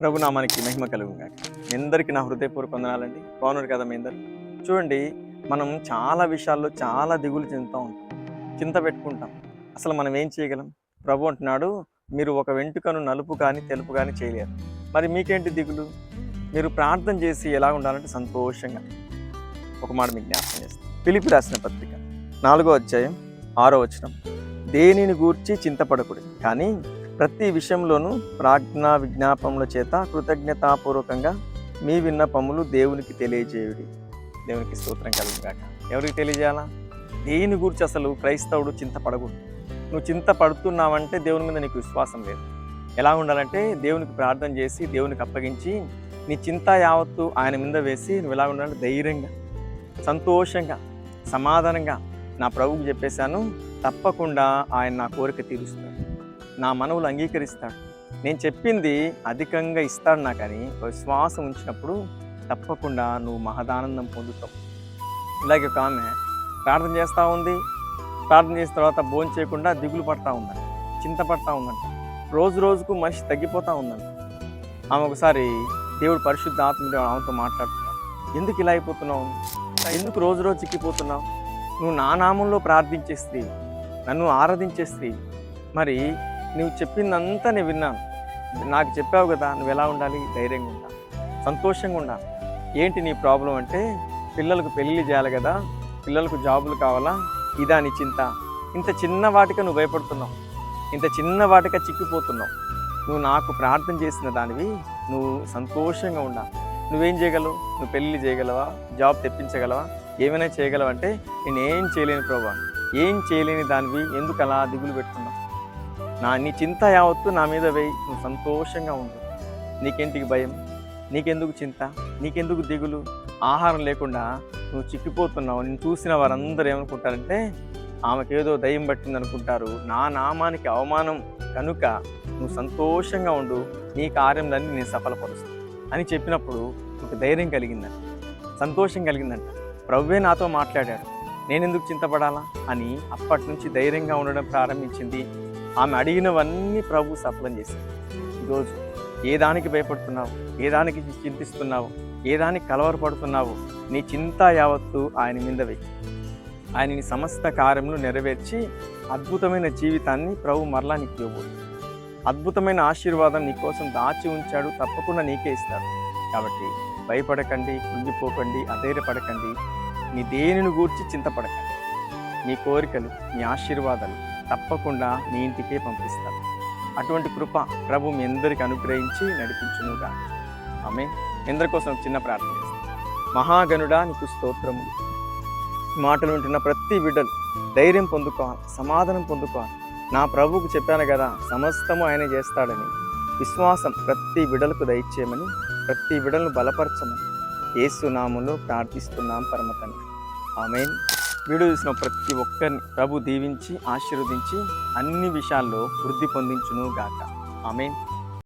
ప్రభునామానికి మహిమ కలుగుగాక. మీ అందరికీ నా హృదయపూర్వక వందనాలండి. బాగున్నారు కదా మీ అందరు? చూడండి, మనం చాలా విషయాల్లో చాలా దిగులు చెందుతూ ఉంటాం, చింత పెట్టుకుంటాం. అసలు మనం ఏం చేయగలం? ప్రభు అంటున్నాడు, మీరు ఒక వెంట్రుకను నలుపు కానీ తెలుపు కానీ చేయలేరు. మరి మీకేంటి దిగులు? మీరు ప్రార్థన చేసి ఎలా ఉండాలంటే సంతోషంగా. ఒక మాట మీకు జ్ఞాపకం చేస్తాను. ఫిలిప్పీ రాసిన పత్రిక 4వ అధ్యాయం 6వ వచనం, దేనిని గూర్చి చింతపడకూడదు, కానీ ప్రతి విషయంలోనూ ప్రార్థనా విజ్ఞాపముల చేత కృతజ్ఞతాపూర్వకంగా మీ విన్నపములు దేవునికి తెలియజేయుడి. దేవునికి స్తోత్రం కలుగుగాక. ఎవరికి తెలియజేయాలా? దేని గురించి అసలు క్రైస్తవుడు చింతపడకూడదు. నువ్వు చింతపడుతున్నావంటే దేవుని మీద నీకు విశ్వాసం లేదు. ఎలా ఉండాలంటే దేవునికి ప్రార్థన చేసి దేవునికి అప్పగించి నీ చింత యావత్తు ఆయన మీద వేసి నువ్వు ఎలా ఉండాలంటే ధైర్యంగా, సంతోషంగా, సమాధానంగా నా ప్రభువుకి చెప్పేశాను, తప్పకుండా ఆయన నా కోరిక తీరుస్తాడు, నా మనవులు అంగీకరిస్తాడు, నేను చెప్పింది అధికంగా ఇస్తాడు నాకు అని విశ్వాసం ఉంచినప్పుడు తప్పకుండా నువ్వు మహదానందం పొందుతావు. ఇలాగే ఒక ఆమె ప్రార్థన చేస్తూ ఉంది. ప్రార్థన చేసిన తర్వాత భోజనం చేయకుండా దిగులు పడతా ఉందంట, చింతపడతా ఉందంట. రోజు రోజుకు మనిషి తగ్గిపోతూ ఉందంట. ఆమె ఒకసారి దేవుడు పరిశుద్ధ ఆత్మ ఆమెతో మాట్లాడుతున్నాడు. ఎందుకు ఇలా అయిపోతున్నావు? ఎందుకు రోజు రోజు చిక్కిపోతున్నావు? నువ్వు నా నామంలో ప్రార్థించే స్త్రీ, నన్ను ఆరాధించే స్త్రీ, మరి నువ్వు చెప్పిందంతా నేను విన్నాను, నాకు చెప్పావు కదా, నువ్వు ఎలా ఉండాలి? ధైర్యంగా ఉండాలి, సంతోషంగా ఉండాలి. ఏంటి నీ ప్రాబ్లం అంటే, పిల్లలకు పెళ్ళిళ్ళు చేయాలి కదా, పిల్లలకు జాబులు కావాలా, ఇదా నీ చింత? ఇంత చిన్న వాటికి నువ్వు భయపడుతున్నావు, ఇంత చిన్న వాటికి చిక్కిపోతున్నావు. నువ్వు నాకు ప్రార్థన చేసిన దానివి, నువ్వు సంతోషంగా ఉండాలి. నువ్వేం చేయగలవు? నువ్వు పెళ్ళి చేయగలవా? జాబ్ తెప్పించగలవా? ఏమైనా చేయగలవా అంటే, నేనేం చేయలేని ప్రభా, ఏం చేయలేని దానివి ఎందుకు అలా దిగులు పెట్టుకున్నావు? నీ చింత యావత్తు నా మీద వేయి, నువ్వు సంతోషంగా ఉండు. నీకెంటికి భయం? నీకెందుకు చింత? నీకెందుకు దిగులు? ఆహారం లేకుండా నువ్వు చిక్కిపోతున్నావు. నేను చూసిన వారందరూ ఏమనుకుంటారంటే, ఆమెకేదో దయ్యం పట్టింది అనుకుంటారు, నా నామానికి అవమానం కనుక నువ్వు సంతోషంగా ఉండు, నీ కార్యంలన్నీ నేను సఫలపరుస్తాను అని చెప్పినప్పుడు ఒక ధైర్యం కలిగిందంట, సంతోషం కలిగిందంట. ప్రభువే నాతో మాట్లాడాడు, నేనెందుకు చింతపడాలా అని అప్పటి నుంచి ధైర్యంగా ఉండడం ప్రారంభించింది. ఆమె అడిగినవన్నీ ప్రభు సఫలం చేశాడు. ఈరోజు ఏ దానికి భయపడుతున్నావు? ఏ దానికి చింతిస్తున్నావు? ఏ దానికి కలవరపడుతున్నావు? నీ చింత యావత్తు ఆయన మీద వెయ్యి. ఆయన నీ సమస్త కార్యములు నెరవేర్చి అద్భుతమైన జీవితాన్ని ప్రభు మరలా నీకు ఇవ్వబోతుంది. అద్భుతమైన ఆశీర్వాదం నీ కోసం దాచి ఉంచాడు, తప్పకుండా నీకే ఇస్తాడు. కాబట్టి భయపడకండి, కృంగిపోకండి, అధైర్యపడకండి, నీ దేనిని గూర్చి చింతపడకండి. నీ కోరికలు, నీ ఆశీర్వాదాలు తప్పకుండా మీ ఇంటికే పంపిస్తాను. అటువంటి కృప ప్రభు మీ అందరికీ అనుగ్రహించి నడిపించునుగా. ఆమేన్. అందరి కోసం చిన్న ప్రార్థన చేస్తాను. మహాగణుడా, నీకు స్తోత్రము. మాటలు వింటున్న ప్రతి బిడ్డలు ధైర్యం పొందుకోవాలి, సమాధానం పొందుకోవాలి. నా ప్రభువుకు చెప్పాను కదా, సమస్తము ఆయన చేస్తాడని విశ్వాసం ప్రతి బిడ్డలకు దయచేయమని, ప్రతి బిడ్డలను బలపరచమని యేసు నామములో ప్రార్థిస్తున్నాం పరమ తండ్రి. ఆమేన్. వీడియో చూసిన ప్రతి ఒక్కరిని ప్రభు దీవించి ఆశీర్వదించి అన్ని విషయాల్లో వృద్ధి పొందించును గాక. ఆమేన్.